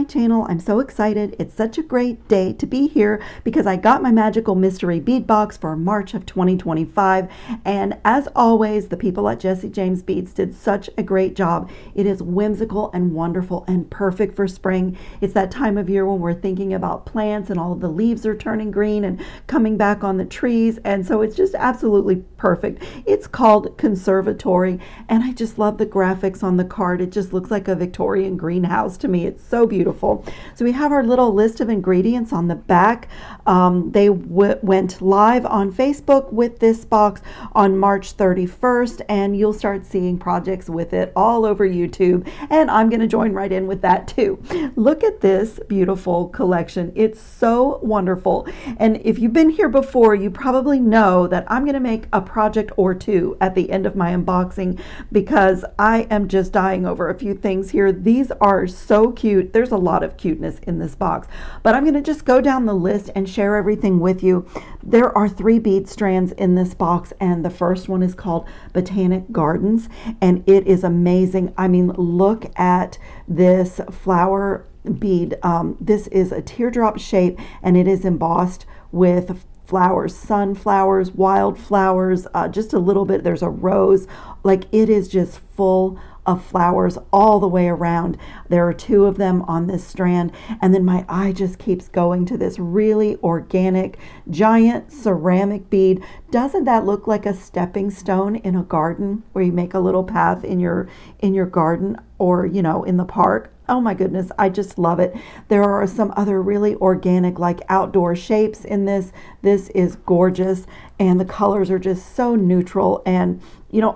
channel. I'm so excited. It's such a great day to be here because I got my magical mystery bead box for March of 2025. And as always, the people at Jesse James Beads did such a great job. It is whimsical and wonderful and perfect for spring. It's that time of year when we're thinking about plants and all of the leaves are turning green and coming back on the trees. And so it's just absolutely perfect. It's called Conservatory, and I just love the graphics on the card. It just looks like a Victorian greenhouse to me. It's so beautiful. So we have our little list of ingredients on the back. They went live on Facebook with this box on March 31st, and you'll start seeing projects with it all over YouTube, and I'm going to join right in with that too. Look at this beautiful collection. It's so wonderful. And if you've been here before, you probably know that I'm going to make a project or two at the end of my unboxing because I am just dying over a few things here. These are so cute. There's a lot of cuteness in this box, but I'm going to just go down the list and share everything with you. There are 3 bead strands in this box, and the first one is called Botanic Gardens, and it is amazing. I mean, look at this flower bead. This is a teardrop shape, and it is embossed with flowers, sunflowers, wildflowers, just a little bit. There's a rose. Like, it is just full of flowers all the way around. There are 2 of them on this strand, and then my eye just keeps going to this really organic giant ceramic bead. Doesn't that look like a stepping stone in a garden where you make a little path in your garden, or in the park? Oh my goodness, I just love it. There are some other really organic, like outdoor shapes in this. This is gorgeous, and the colors are just so neutral, and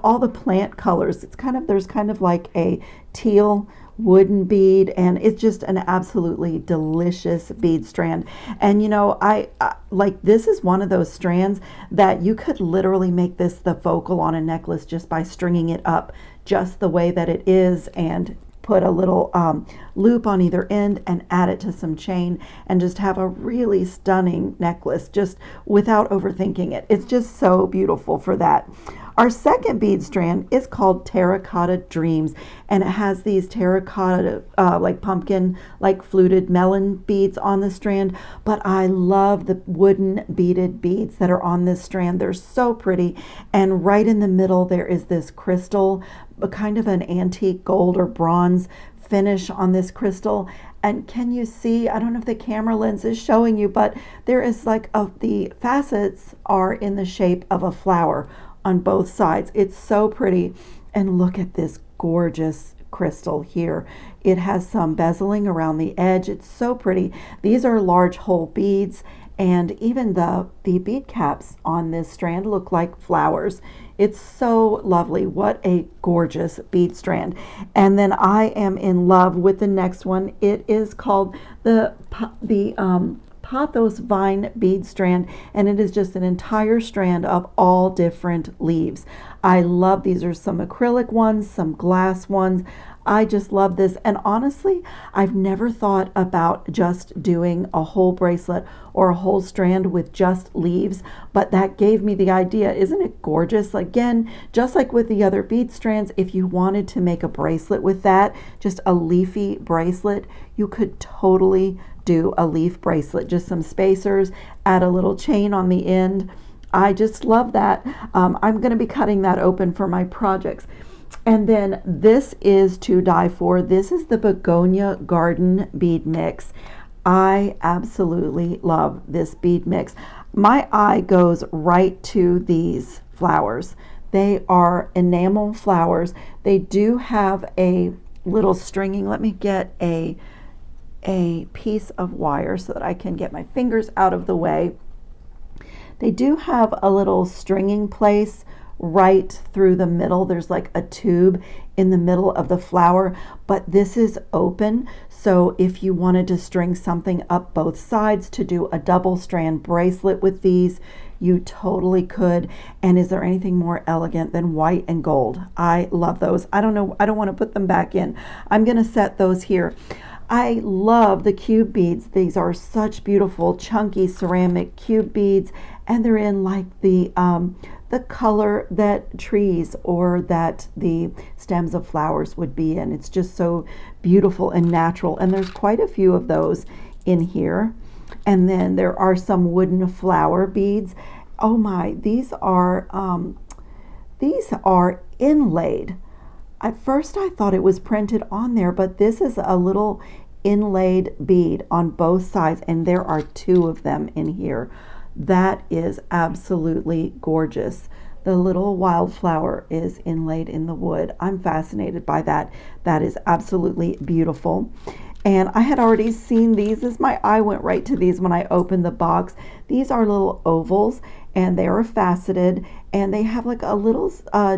all the plant colors. There's kind of like a teal wooden bead, and it's just an absolutely delicious bead strand. And I like, this is one of those strands that you could literally make this the focal on a necklace just by stringing it up just the way that it is, and put a little loop on either end and add it to some chain, and just have a really stunning necklace just without overthinking it. It's just so beautiful for that. Our second bead strand is called Terracotta Dreams, and it has these terracotta like pumpkin, like fluted melon beads on the strand. But I love the wooden beaded beads that are on this strand. They're so pretty, and right in the middle there is this crystal, a kind of an antique gold or bronze finish on this crystal. And can you see, I don't know if the camera lens is showing you, but there is like the facets are in the shape of a flower on both sides. It's so pretty. And look at this gorgeous crystal here. It has some bezeling around the edge. It's so pretty. These are large hole beads, and even the bead caps on this strand look like flowers. It's so lovely. What a gorgeous bead strand. And then I am in love with the next one. It is called the Pothos Vine bead strand, and it is just an entire strand of all different leaves. I love these. Are some acrylic ones, some glass ones. I just love this. And honestly, I've never thought about just doing a whole bracelet or a whole strand with just leaves, but that gave me the idea. Isn't it gorgeous? Again, just like with the other bead strands, if you wanted to make a bracelet with that, just a leafy bracelet, you could totally do a leaf bracelet. Just some spacers, add a little chain on the end. I just love that. I'm going to be cutting that open for my projects. And then this is to die for. This is the Begonia Garden bead mix. I absolutely love this bead mix. My eye goes right to these flowers. They are enamel flowers. They do have a little stringing. Let me get a piece of wire so that I can get my fingers out of the way. They do have a little stringing place right through the middle. There's like a tube in the middle of the flower, but this is open. So if you wanted to string something up both sides to do a double strand bracelet with these, you totally could. And is there anything more elegant than white and gold? I love those. I don't know, I don't want to put them back in. I'm going to set those here. I love the cube beads. These are such beautiful chunky ceramic cube beads, and they're in like the the color that trees or that the stems of flowers would be in. It's just so beautiful and natural, and there's quite a few of those in here. And then there are some wooden flower beads. Oh my, these are inlaid. At first I thought it was printed on there, but this is a little inlaid bead on both sides, and there are two of them in here. That is absolutely gorgeous. The little wildflower is inlaid in the wood. I'm fascinated by that. That is absolutely beautiful. And I had already seen these, as my eye went right to these when I opened the box. These are little ovals, and they are faceted, and they have like a little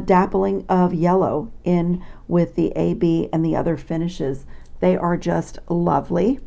dappling of yellow in with the AB and the other finishes. They are just lovely.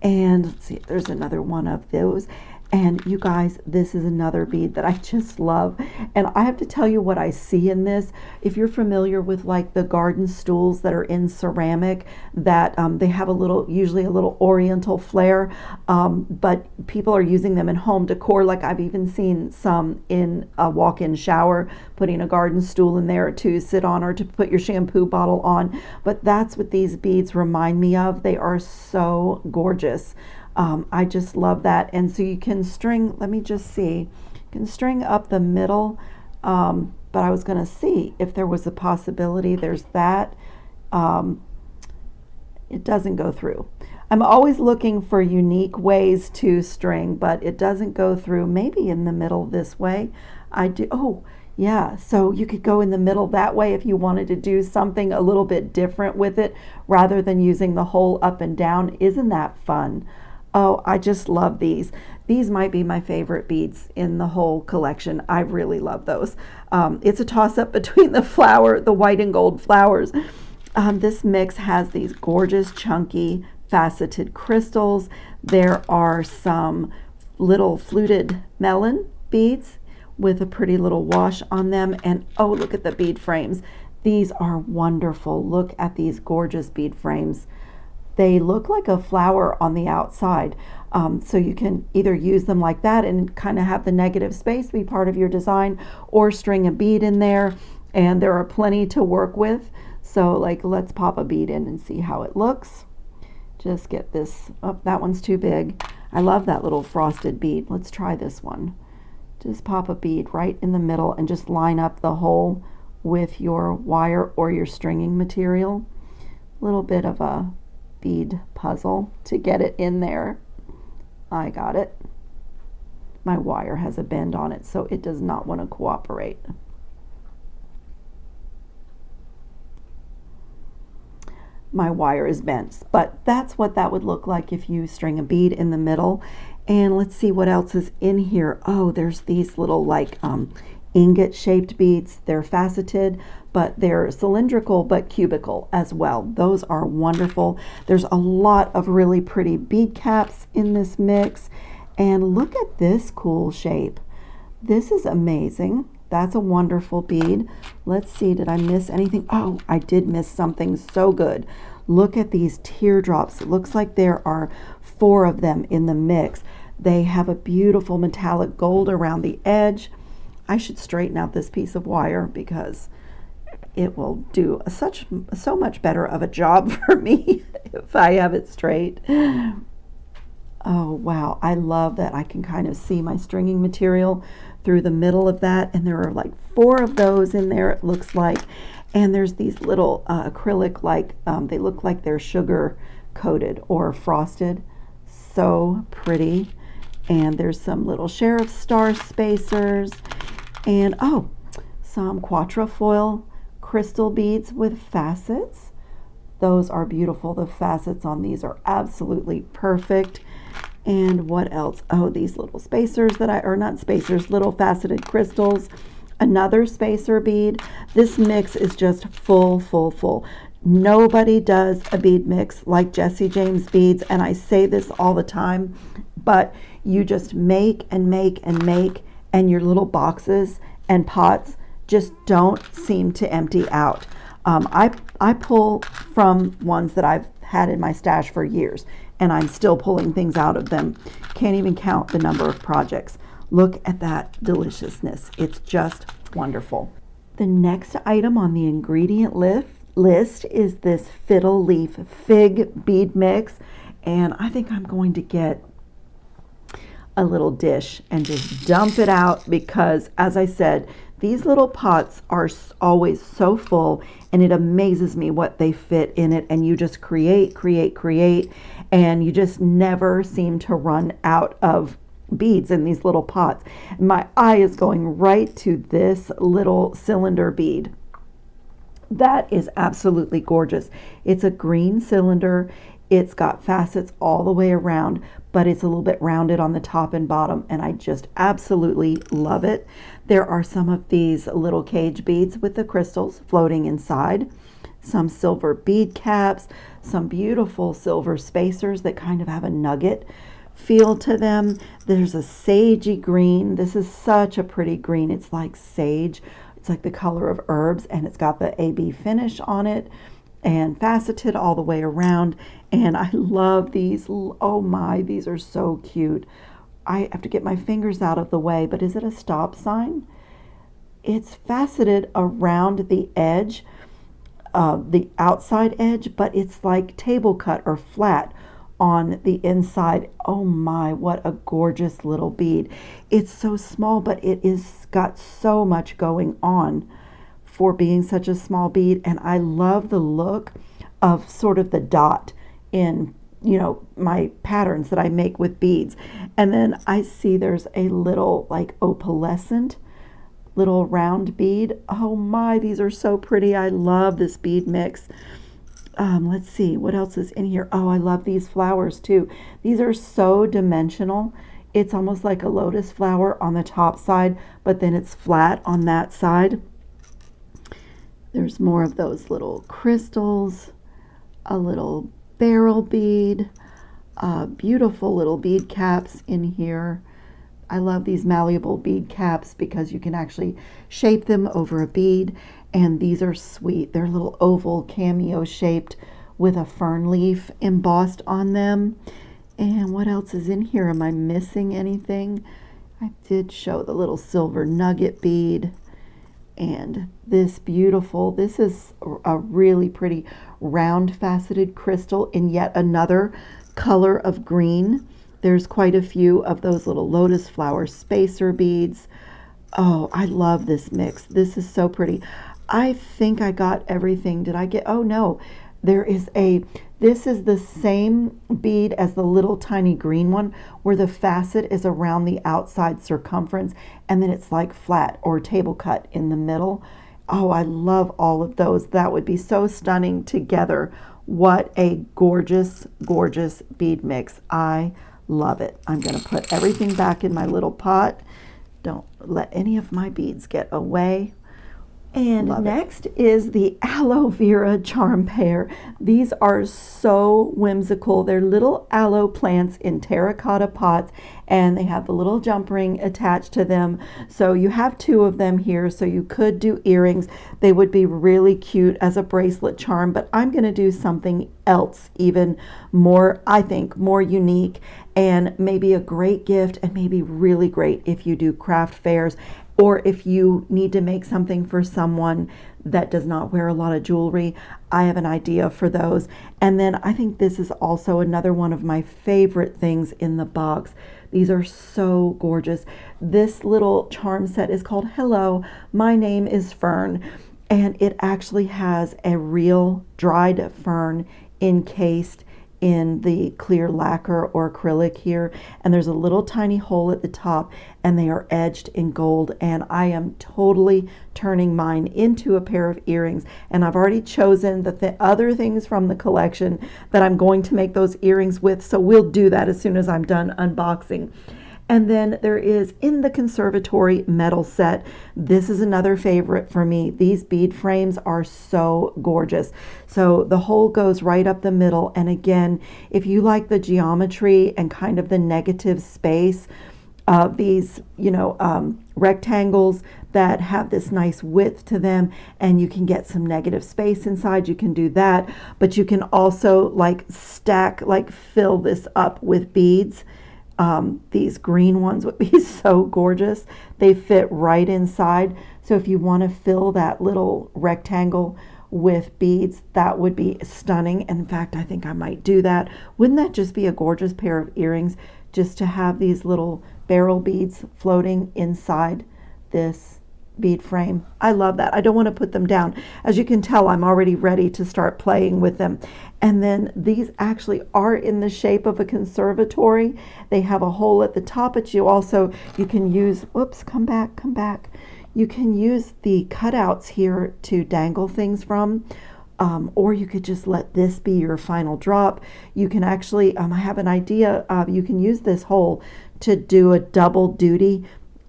And let's see, there's another one of those. And you guys, this is another bead that I just love. And I have to tell you what I see in this. If you're familiar with like the garden stools that are in ceramic, that they have a little, usually a little oriental flair, but people are using them in home decor. Like I've even seen some in a walk-in shower, putting a garden stool in there to sit on or to put your shampoo bottle on. But that's what these beads remind me of. They are so gorgeous. I just love that. And so you can string, let me just see, you can string up the middle, but I was going to see if there was a possibility. There's that. It doesn't go through. I'm always looking for unique ways to string, but it doesn't go through. Maybe in the middle this way. I do. Oh, yeah. So you could go in the middle that way if you wanted to do something a little bit different with it rather than using the whole up and down. Isn't that fun? Oh, I just love these. These might be my favorite beads in the whole collection. I really love those. It's a toss-up between the white and gold flowers. This mix has these gorgeous, chunky, faceted crystals. There are some little fluted melon beads with a pretty little wash on them. And oh, look at the bead frames. These are wonderful. Look at these gorgeous bead frames. They look like a flower on the outside. So you can either use them like that and kind of have the negative space be part of your design, or string a bead in there, and there are plenty to work with. So like, let's pop a bead in and see how it looks. Just get this, oh, that one's too big. I love that little frosted bead. Let's try this one. Just pop a bead right in the middle and just line up the hole with your wire or your stringing material. A little bit of a bead puzzle to get it in there. I got it. My wire has a bend on it, so it does not want to cooperate. My wire is bent, but that's what that would look like if you string a bead in the middle. And let's see what else is in here. Oh, there's these little like ingot shaped beads. They're faceted, but they're cylindrical but cubical as well. Those are wonderful. There's a lot of really pretty bead caps in this mix. And look at this cool shape. This is amazing. That's a wonderful bead. Let's see, did I miss anything? Oh, I did miss something so good. Look at these teardrops. It looks like there are 4 of them in the mix. They have a beautiful metallic gold around the edge. I should straighten out this piece of wire because it will do so much better of a job for me if I have it straight. Oh, wow. I love that I can kind of see my stringing material through the middle of that. And there are like 4 of those in there, it looks like. And there's these little acrylic, like they look like they're sugar coated or frosted. So pretty. And there's some little sheriff star spacers. And oh, some quatrefoil crystal beads with facets. Those are beautiful. The facets on these are absolutely perfect. And what else? Oh, these little spacers little faceted crystals. Another spacer bead. This mix is just full. Nobody does a bead mix like Jessie James Beads, and I say this all the time, but you just make and make and make, and your little boxes and pots just don't seem to empty out. I pull from ones that I've had in my stash for years, and I'm still pulling things out of them. Can't even count the number of projects. Look at that deliciousness. It's just wonderful. The next item on the ingredient list is this fiddle leaf fig bead mix. And I think I'm going to get a little dish and just dump it out because, as I said, these little pots are always so full, and it amazes me what they fit in it. And you just create, and you just never seem to run out of beads in these little pots. My eye is going right to this little cylinder bead. That is absolutely gorgeous. It's a green cylinder. It's got facets all the way around, but it's a little bit rounded on the top and bottom, and I just absolutely love it. There are some of these little cage beads with the crystals floating inside, some silver bead caps, some beautiful silver spacers that kind of have a nugget feel to them. There's a sagey green. This is such a pretty green. It's like sage. It's like the color of herbs, and it's got the AB finish on it and faceted all the way around. And I love these. Oh my, these are so cute. I have to get my fingers out of the way, but is it a stop sign? It's faceted around the edge, the outside edge, but it's like table cut or flat on the inside. Oh my, what a gorgeous little bead. It's so small, but it is got so much going on for being such a small bead. And I love the look of sort of the dot in, you know, my patterns that I make with beads. And then I see there's a little like opalescent little round bead. Oh my, these are so pretty. I love this bead mix. Let's see what else is in here. Oh, I love these flowers too. These are so dimensional. It's almost like a lotus flower on the top side, but then it's flat on that side. There's more of those little crystals, a little barrel bead, beautiful little bead caps in here. I love these malleable bead caps because you can actually shape them over a bead, and these are sweet. They're little oval cameo shaped with a fern leaf embossed on them. And what else is in here? Am I missing anything? I did show the little silver nugget bead. And this is a really pretty round faceted crystal in yet another color of green. There's quite a few of those little lotus flower spacer beads. Oh, I love this mix. This is so pretty. I think I got everything. Did I get, oh no, this is the same bead as the little tiny green one where the facet is around the outside circumference and then it's like flat or table cut in the middle. Oh, I love all of those. That would be so stunning together. What a gorgeous, gorgeous bead mix. I love it. I'm going to put everything back in my little pot. Don't let any of my beads get away. And next is the aloe vera charm pair. These are so whimsical. They're little aloe plants in terracotta pots, and they have the little jump ring attached to them. So you have two of them here, so you could do earrings. They would be really cute as a bracelet charm, but I'm going to do something else even more, I think, more unique, and maybe a great gift, and maybe really great if you do craft fairs, or if you need to make something for someone that does not wear a lot of jewelry. I have an idea for those. And then I think this is also another one of my favorite things in the box. These are so gorgeous. This little charm set is called Hello, My Name is Fern. And it actually has a real dried fern encased in the clear lacquer or acrylic here, and there's a little tiny hole at the top, and they are edged in gold. And I am totally turning mine into a pair of earrings, and I've already chosen the other things from the collection that I'm going to make those earrings with, so we'll do that as soon as I'm done unboxing. And then there is in the Conservatory metal set. This is another favorite for me. These bead frames are so gorgeous. So the hole goes right up the middle. And again, if you like the geometry and kind of the negative space of these, rectangles that have this nice width to them, and you can get some negative space inside, you can do that. But you can also fill this up with beads. These green ones would be so gorgeous. They fit right inside. So if you want to fill that little rectangle with beads, that would be stunning. And in fact, I think I might do that. Wouldn't that just be a gorgeous pair of earrings, just to have these little barrel beads floating inside this bead frame? I love that. I don't want to put them down. As you can tell, I'm already ready to start playing with them. And then these actually are in the shape of a conservatory. They have a hole at the top, but you can use, whoops, come back. You can use the cutouts here to dangle things from, or you could just let this be your final drop. You can actually, I have an idea, you can use this hole to do a double duty,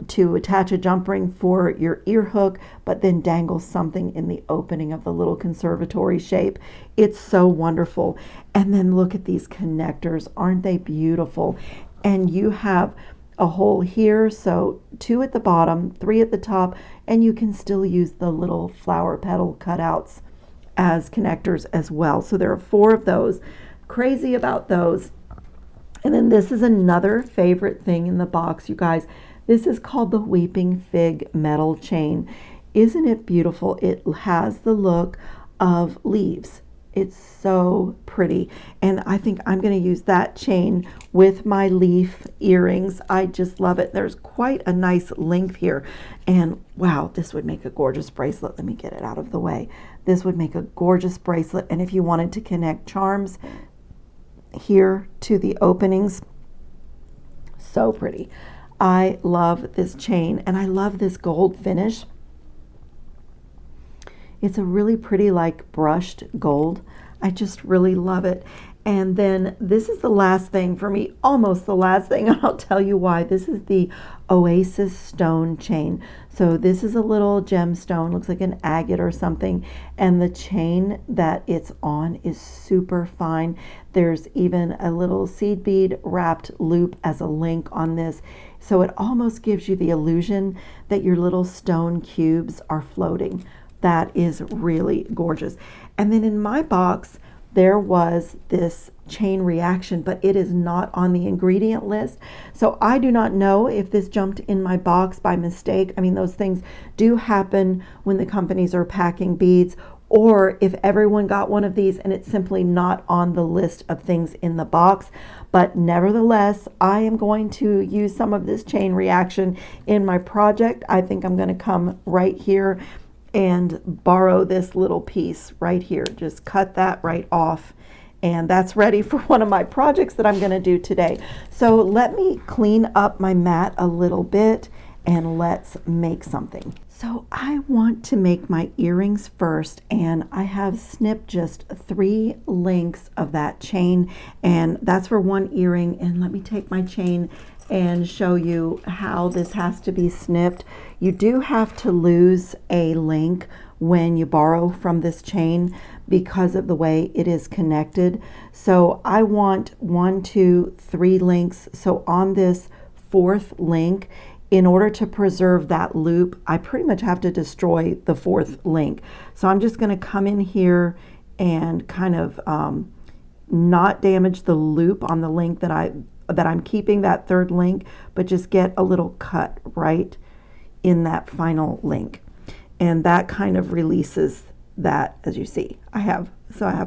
to attach a jump ring for your ear hook, but then dangle something in the opening of the little conservatory shape. It's so wonderful. And then look at these connectors. Aren't they beautiful? And you have a hole here, so 2 at the bottom, 3 at the top, and you can still use the little flower petal cutouts as connectors as well. So there are 4 of those. Crazy about those. And then this is another favorite thing in the box, you guys. This is called the Weeping Fig metal chain. Isn't it beautiful? It has the look of leaves. It's so pretty. And I think I'm going to use that chain with my leaf earrings. I just love it. There's quite a nice length here. And wow, this would make a gorgeous bracelet. Let me get it out of the way. This would make a gorgeous bracelet. And if you wanted to connect charms here to the openings, so pretty. I love this chain, and I love this gold finish. It's a really pretty, like, brushed gold. I just really love it. And then this is the last thing for me, almost the last thing, and I'll tell you why. This is the Oasis stone chain. So this is a little gemstone, looks like an agate or something, and the chain that it's on is super fine. There's even a little seed bead wrapped loop as a link on this. So it almost gives you the illusion that your little stone cubes are floating. That is really gorgeous. And then in my box, there was this chain reaction, but it is not on the ingredient list. So I do not know if this jumped in my box by mistake. I mean, those things do happen when the companies are packing beads, or if everyone got one of these and it's simply not on the list of things in the box. But nevertheless, I am going to use some of this chain reaction in my project. I think I'm going to come right here and borrow this little piece right here. Just cut that right off. And that's ready for one of my projects that I'm going to do today. So let me clean up my mat a little bit and let's make something. So I want to make my earrings first, and I have snipped just 3 links of that chain, and that's for one earring. And let me take my chain and show you how this has to be snipped. You do have to lose a link when you borrow from this chain because of the way it is connected. So I want 1, 2, 3 links. So on this 4th link, in order to preserve that loop, I pretty much have to destroy the 4th link. So I'm just going to come in here and kind of not damage the loop on the link that I'm keeping, that 3rd link, but just get a little cut right in that final link. And that kind of releases that, as you see. I have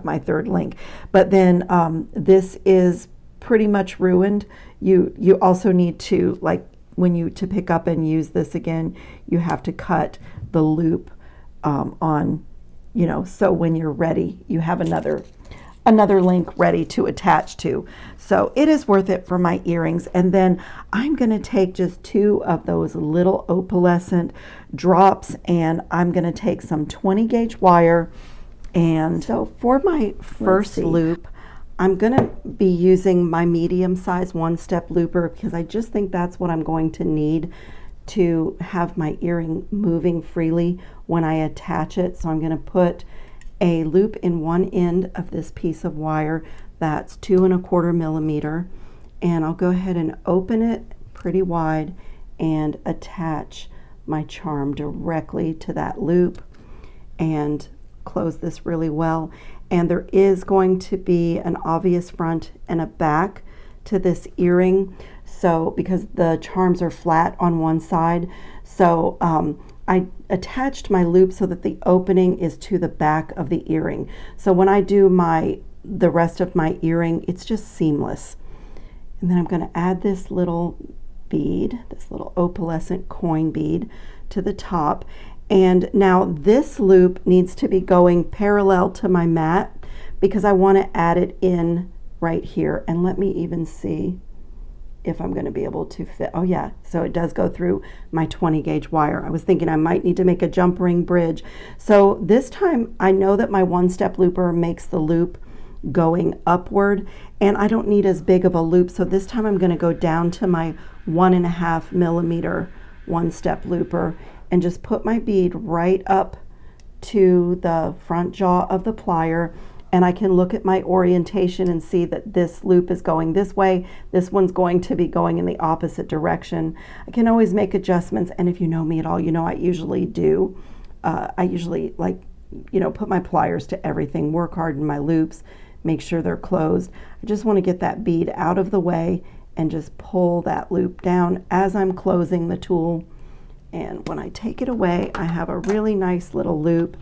my 3rd link. But then this is pretty much ruined. You also need to, like, to pick up and use this again, you have to cut the loop on, so when you're ready, you have another link ready to attach to. So it is worth it for my earrings. And then I'm going to take just 2 of those little opalescent drops, and I'm going to take some 20 gauge wire. And so for my first loop, I'm going to be using my medium-sized 1-step looper because I just think that's what I'm going to need to have my earring moving freely when I attach it. So I'm going to put a loop in one end of this piece of wire that's 2 1/4 millimeter, and I'll go ahead and open it pretty wide and attach my charm directly to that loop and close this really well. And there is going to be an obvious front and a back to this earring. So because the charms are flat on one side, so I attached my loop so that the opening is to the back of the earring. So when I do the rest of my earring, it's just seamless. And then I'm going to add this little bead, this little opalescent coin bead to the top. And now this loop needs to be going parallel to my mat because I want to add it in right here. And let me even see if I'm going to be able to fit. Oh yeah, so it does go through my 20 gauge wire. I was thinking I might need to make a jump ring bridge. So this time I know that my one-step looper makes the loop going upward, and I don't need as big of a loop. So this time I'm going to go down to my 1.5 millimeter one-step looper and just put my bead right up to the front jaw of the plier, and I can look at my orientation and see that this loop is going this way. This one's going to be going in the opposite direction. I can always make adjustments, and if you know me at all, you know I usually do. I usually, like, you know, put my pliers to everything, work hard in my loops, make sure they're closed. I just want to get that bead out of the way and just pull that loop down as I'm closing the tool. And when I take it away, I have a really nice little loop.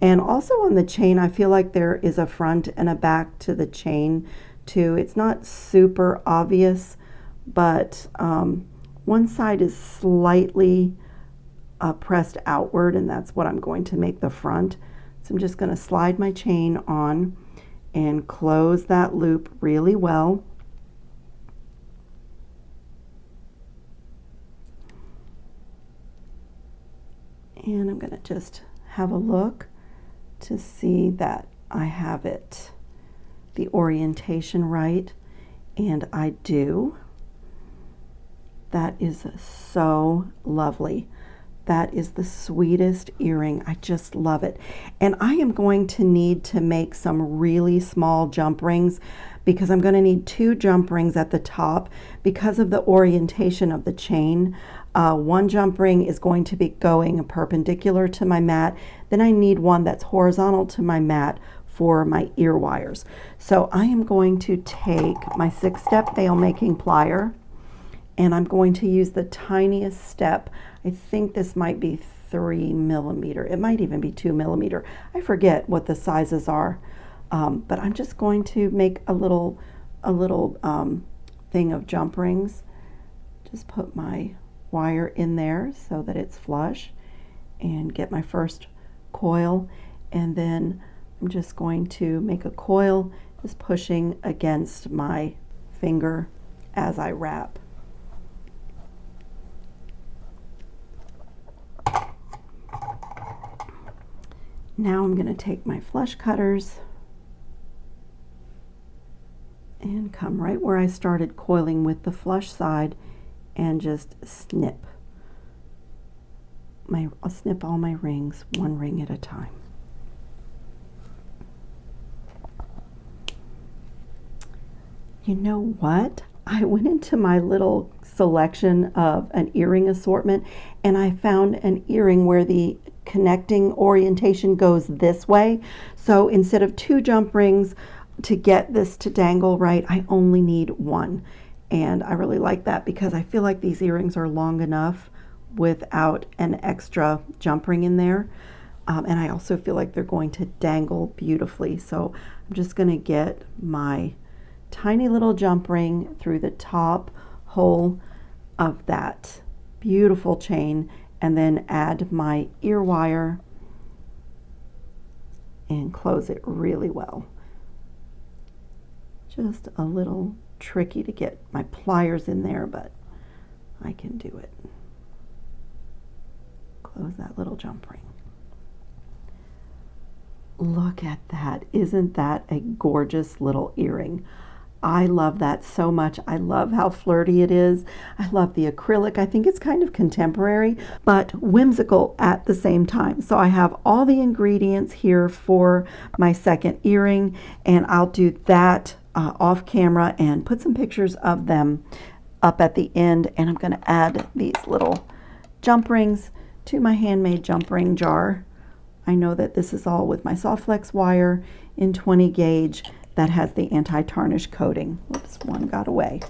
And also on the chain, I feel like there is a front and a back to the chain too. It's not super obvious, but one side is slightly pressed outward, and that's what I'm going to make the front. So I'm just going to slide my chain on and close that loop really well. And I'm going to just have a look to see that I have it, the orientation right, and I do. That is so lovely. That is the sweetest earring. I just love it. And I am going to need to make some really small jump rings because I'm going to need 2 jump rings at the top because of the orientation of the chain. One jump ring is going to be going perpendicular to my mat. Then I need one that's horizontal to my mat for my ear wires. So I am going to take my 6-step nail making plier, and I'm going to use the tiniest step. I think this might be 3 millimeter. It might even be 2 millimeter. I forget what the sizes are, but I'm just going to make a little thing of jump rings. Just put my wire in there so that it's flush and get my first coil, and then I'm just going to make a coil just pushing against my finger as I wrap. Now I'm going to take my flush cutters and come right where I started coiling with the flush side and just snip. I'll snip all my rings, 1 ring at a time. You know what? I went into my little selection of an earring assortment, and I found an earring where the connecting orientation goes this way. So instead of 2 jump rings to get this to dangle right, I only need 1. And I really like that because I feel like these earrings are long enough without an extra jump ring in there. And I also feel like they're going to dangle beautifully. So I'm just going to get my tiny little jump ring through the top hole of that beautiful chain, and then add my ear wire and close it really well. Just a little tricky to get my pliers in there, but I can do it. Close that little jump ring. Look at that. Isn't that a gorgeous little earring? I love that so much. I love how flirty it is. I love the acrylic. I think it's kind of contemporary, but whimsical at the same time. So I have all the ingredients here for my second earring, and I'll do that off camera and put some pictures of them up at the end. And I'm going to add these little jump rings to my handmade jump ring jar. I know that this is all with my soft flex wire in 20 gauge that has the anti-tarnish coating. Whoops, one got away.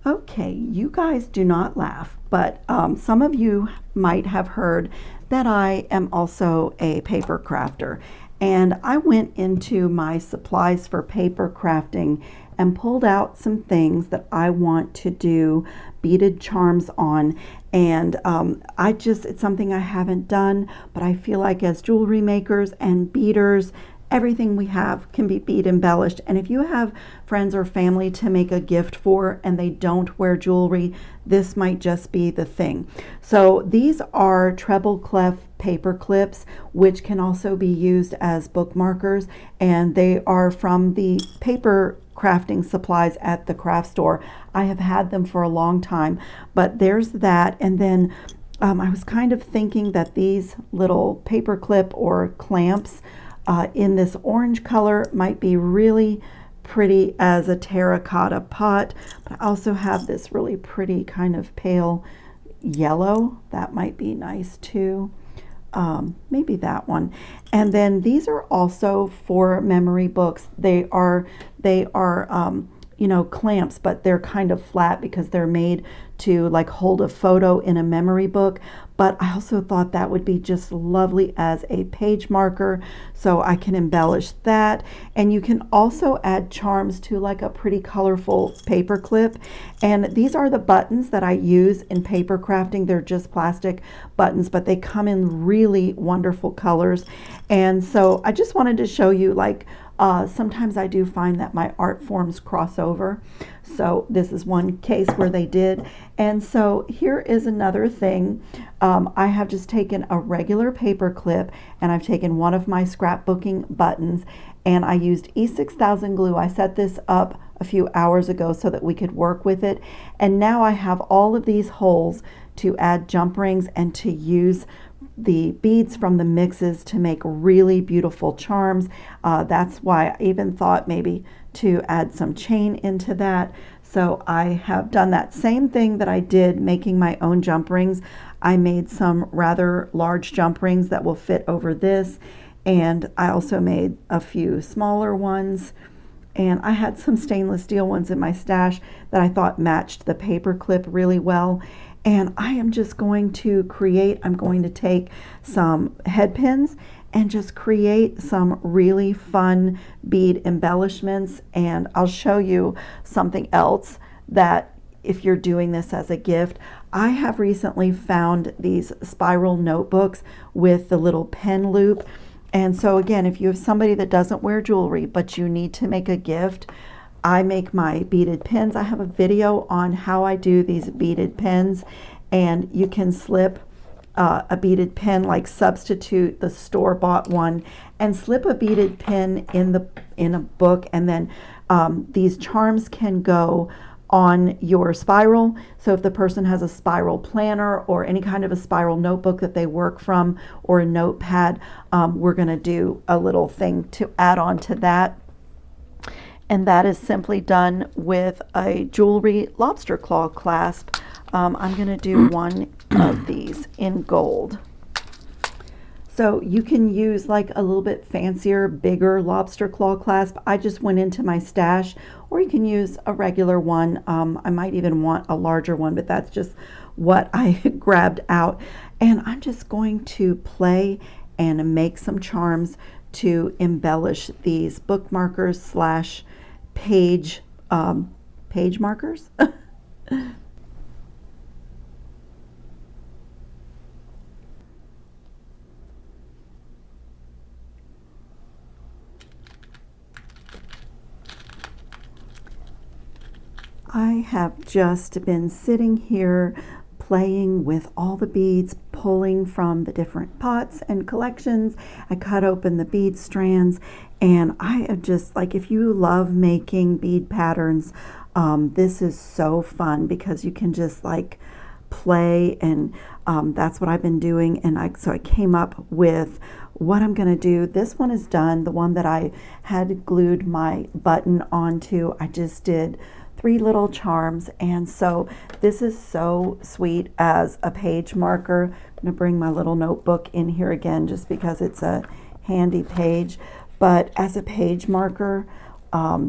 Okay, you guys do not laugh, but some of you might have heard that I am also a paper crafter. And I went into my supplies for paper crafting and pulled out some things that I want to do beaded charms on. And it's something I haven't done, but I feel like as jewelry makers and beaders, everything we have can be bead embellished. And if you have friends or family to make a gift for and they don't wear jewelry, this might just be the thing. So these are treble clef paper clips, which can also be used as bookmarkers, and they are from the paper crafting supplies at the craft store. I have had them for a long time, but there's that. And then I was kind of thinking that these little paper clip or clamps in this orange color might be really pretty as a terracotta pot, but I also have this really pretty kind of pale yellow that might be nice too. Maybe that one. And then these are also for memory books. They are you know, clamps, but they're kind of flat because they're made to like hold a photo in a memory book. But I also thought that would be just lovely as a page marker, so I can embellish that. And you can also add charms to like a pretty colorful paper clip. And these are the buttons that I use in paper crafting. They're just plastic buttons, but they come in really wonderful colors. And so I just wanted to show you, like, sometimes I do find that my art forms cross over. So this is one case where they did. And so here is another thing. I have just taken a regular paper clip and I've taken one of my scrapbooking buttons and I used E6000 glue. I set this up a few hours ago so that we could work with it. And now I have all of these holes to add jump rings and to use the beads from the mixes to make really beautiful charms. That's why I even thought maybe to add some chain into that. So I have done that same thing that I did making my own jump rings. I made some rather large jump rings that will fit over this, and I also made a few smaller ones, and I had some stainless steel ones in my stash that I thought matched the paper clip really well. And I am just going to I'm going to take some head pins and just create some really fun bead embellishments. And I'll show you something else that if you're doing this as a gift, I have recently found these spiral notebooks with the little pen loop. And so again, if you have somebody that doesn't wear jewelry, but you need to make a gift, I make my beaded pins. I have a video on how I do these beaded pins, and you can slip a beaded pin, like substitute the store-bought one and slip a beaded pin in a book, and then these charms can go on your spiral. So if the person has a spiral planner or any kind of a spiral notebook that they work from, or a notepad, we're going to do a little thing to add on to that. And that is simply done with a jewelry lobster claw clasp. I'm going to do one of these in gold. So you can use like a little bit fancier, bigger lobster claw clasp. I just went into my stash, or you can use a regular one. I might even want a larger one, but that's just what I grabbed out. And I'm just going to play and make some charms to embellish these bookmarkers slash page markers. I have just been sitting here playing with all the beads, pulling from the different pots and collections. I cut open the bead strands, and I am just like, if you love making bead patterns, this is so fun because you can just like play, and that's what I've been doing. And so I came up with what I'm going to do. This one is done. The one that I had glued my button onto, I just did 3 little charms, and so this is so sweet as a page marker. I'm going to bring my little notebook in here again just because it's a handy page, but as a page marker,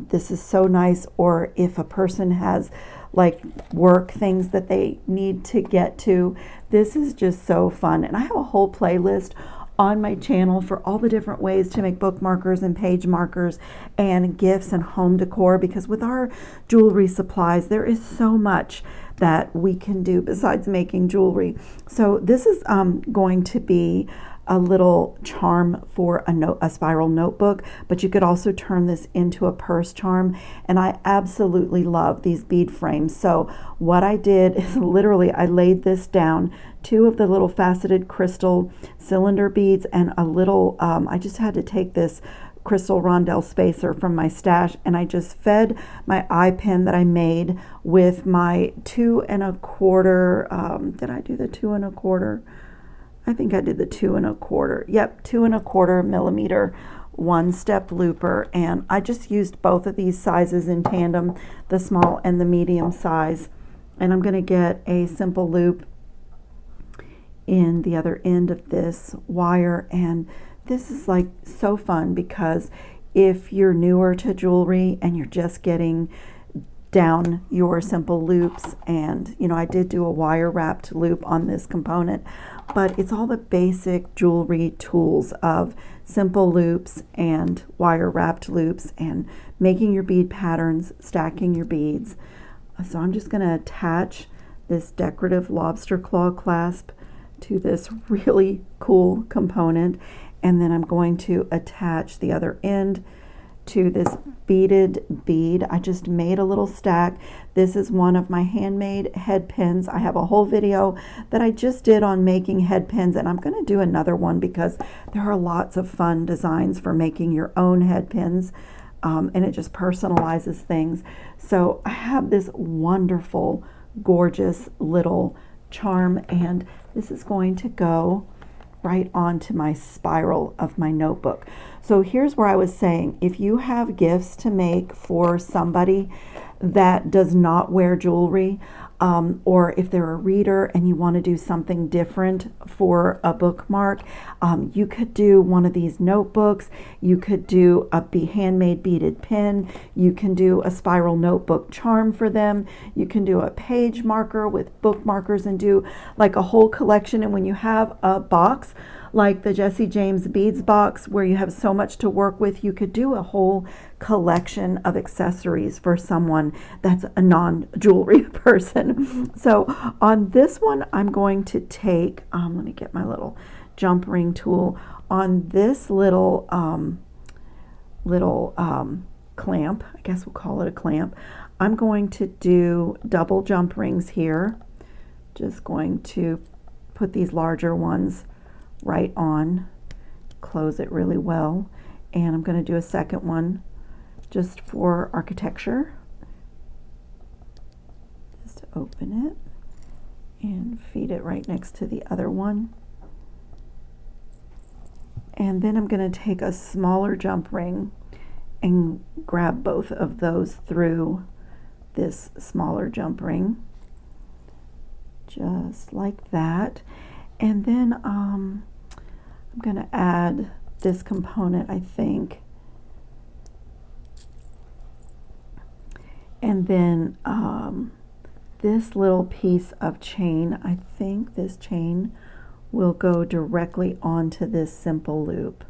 this is so nice. Or if a person has like work things that they need to get to. This is just so fun. And I have a whole playlist on my channel for all the different ways to make bookmarkers and page markers and gifts and home decor, because with our jewelry supplies there is so much that we can do besides making jewelry. So this is going to be a little charm for a spiral notebook, but you could also turn this into a purse charm. And I absolutely love these bead frames. So what I did is literally I laid this down, 2 of the little faceted crystal cylinder beads, and a little I just had to take this crystal rondelle spacer from my stash, and I just fed my eye pin that I made with my 2 1/4. Did I do the 2 1/4? I think I did the 2 1/4. Yep, 2 1/4 millimeter 1-step looper, and I just used both of these sizes in tandem, the small and the medium size. And I'm going to get a simple loop in the other end of this wire. And this is like so fun, because if you're newer to jewelry and you're just getting down your simple loops, and you know, I did do a wire wrapped loop on this component, but it's all the basic jewelry tools of simple loops and wire wrapped loops and making your bead patterns, stacking your beads. So I'm just going to attach this decorative lobster claw clasp to this really cool component, and then I'm going to attach the other end to this beaded bead. I just made a little stack. This is one of my handmade head pins. I have a whole video that I just did on making head pins, and I'm going to do another one because there are lots of fun designs for making your own head pins, and it just personalizes things. So I have this wonderful, gorgeous little charm, and this is going to go right onto my spiral of my notebook. So here's where I was saying, if you have gifts to make for somebody that does not wear jewelry, or if they're a reader and you want to do something different for a bookmark, you could do one of these notebooks. You could do a handmade beaded pin. You can do a spiral notebook charm for them. You can do a page marker with bookmarkers and do like a whole collection. And when you have a box like the Jessie James Beads box where you have so much to work with, you could do a whole collection of accessories for someone that's a non-jewelry person. So on this one, I'm going to take, let me get my little jump ring tool. On this little clamp, I guess we'll call it a clamp, I'm going to do double jump rings here. Just going to put these larger ones right on, close it really well, and I'm going to do a second one just for architecture, just to open it and feed it right next to the other one. And then I'm going to take a smaller jump ring and grab both of those through this smaller jump ring, just like that. And then I'm going to add this component, I think, and then this little piece of chain, I think this chain will go directly onto this simple loop.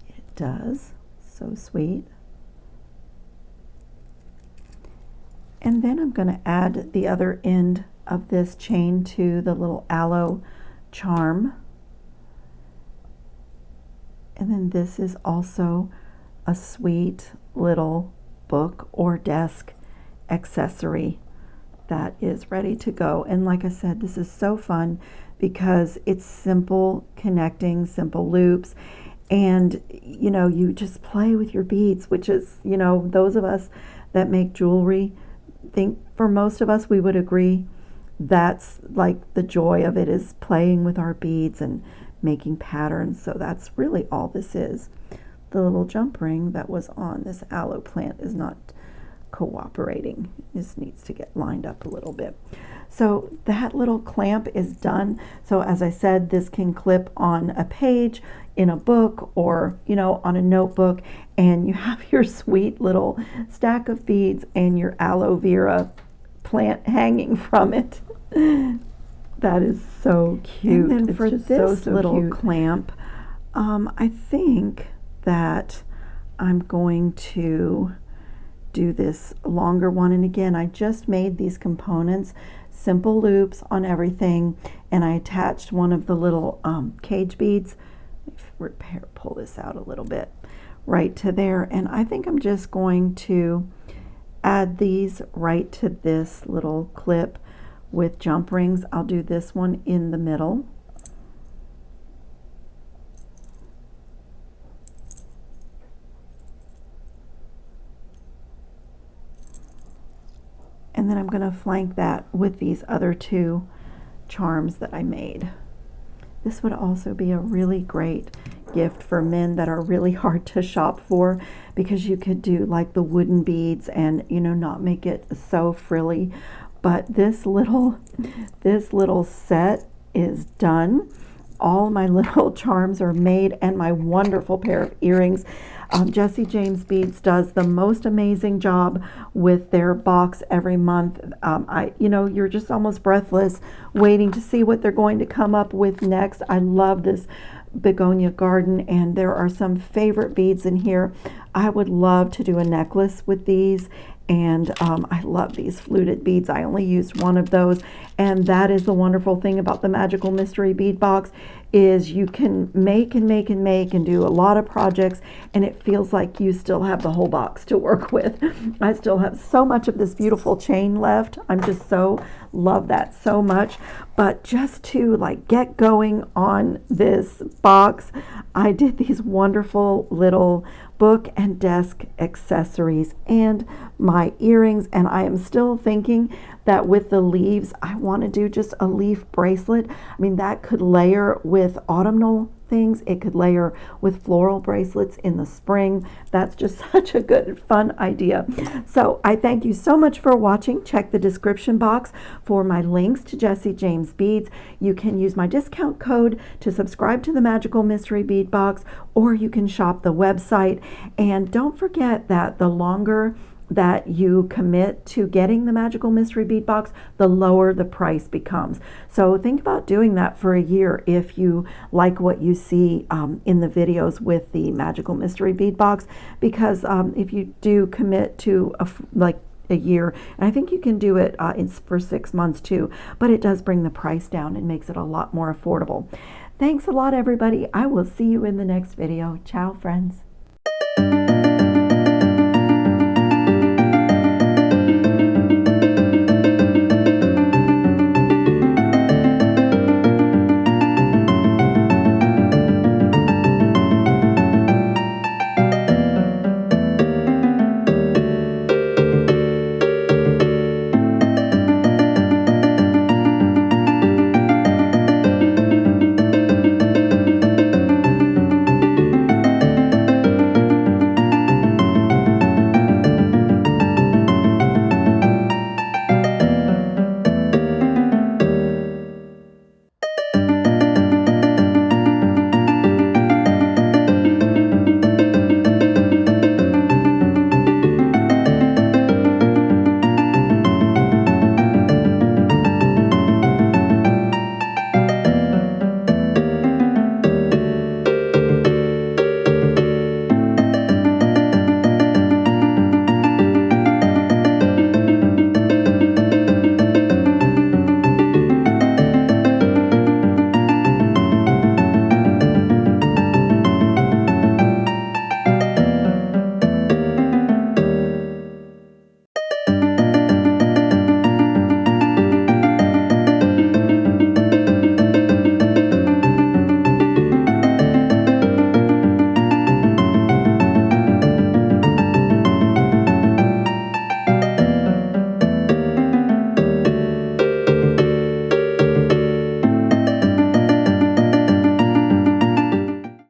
It does, so sweet. And then I'm going to add the other end of this chain to the little aloe charm. And then this is also a sweet little book or desk accessory that is ready to go. And like I said, this is so fun because it's simple connecting, simple loops. And, you know, you just play with your beads, which is, you know, those of us that make jewelry, think for most of us we would agree that's like the joy of it, is playing with our beads and making patterns. So that's really all this is. The little jump ring that was on this aloe plant is not cooperating. This needs to get lined up a little bit. So that little clamp is done. So as I said, this can clip on a page in a book, or on a notebook, and you have your sweet little stack of beads and your aloe vera plant hanging from it. That is so cute. And then it's for just this so little cute. Clamp, I think that I'm going to do this longer one. And again, I just made these components, simple loops on everything, and I attached one of the little cage beads. Pull this out a little bit, right to there. And I think I'm just going to add these right to this little clip with jump rings. I'll do this one in the middle. And then I'm going to flank that with these other two charms that I made. This would also be a really great gift for men that are really hard to shop for, because you could do like the wooden beads and not make it so frilly. But this little set is done. All my little charms are made, and my wonderful pair of earrings. Jesse James Beads does the most amazing job with their box every month. You're just almost breathless waiting to see what they're going to come up with next. I love this begonia garden, and there are some favorite beads in here. I would love to do a necklace with these, and I love these fluted beads. I only used one of those, and that is the wonderful thing about the Magical Mystery Bead Box, is you can make and make and make and do a lot of projects, and it feels like you still have the whole box to work with. I still have so much of this beautiful chain left. I'm just love that so much. But just to get going on this box, I did these wonderful little book and desk accessories and my earrings, and I am still thinking that with the leaves I want to do just a leaf bracelet. I mean, that could layer with autumnal things. It could layer with floral bracelets in the spring. That's just such a good, fun idea. So I thank you so much for watching. Check the description box for my links to Jesse James Beads. You can use my discount code to subscribe to the Magical Mystery Bead Box, or you can shop the website. And don't forget that the longer that you commit to getting the Magical Mystery Bead Box, the lower the price becomes. So think about doing that for a year if you like what you see in the videos with the Magical Mystery Bead Box, because if you do commit to a year, and I think you can do it for 6 months too, but it does bring the price down and makes it a lot more affordable. Thanks a lot, everybody. I will see you in the next video. Ciao, friends.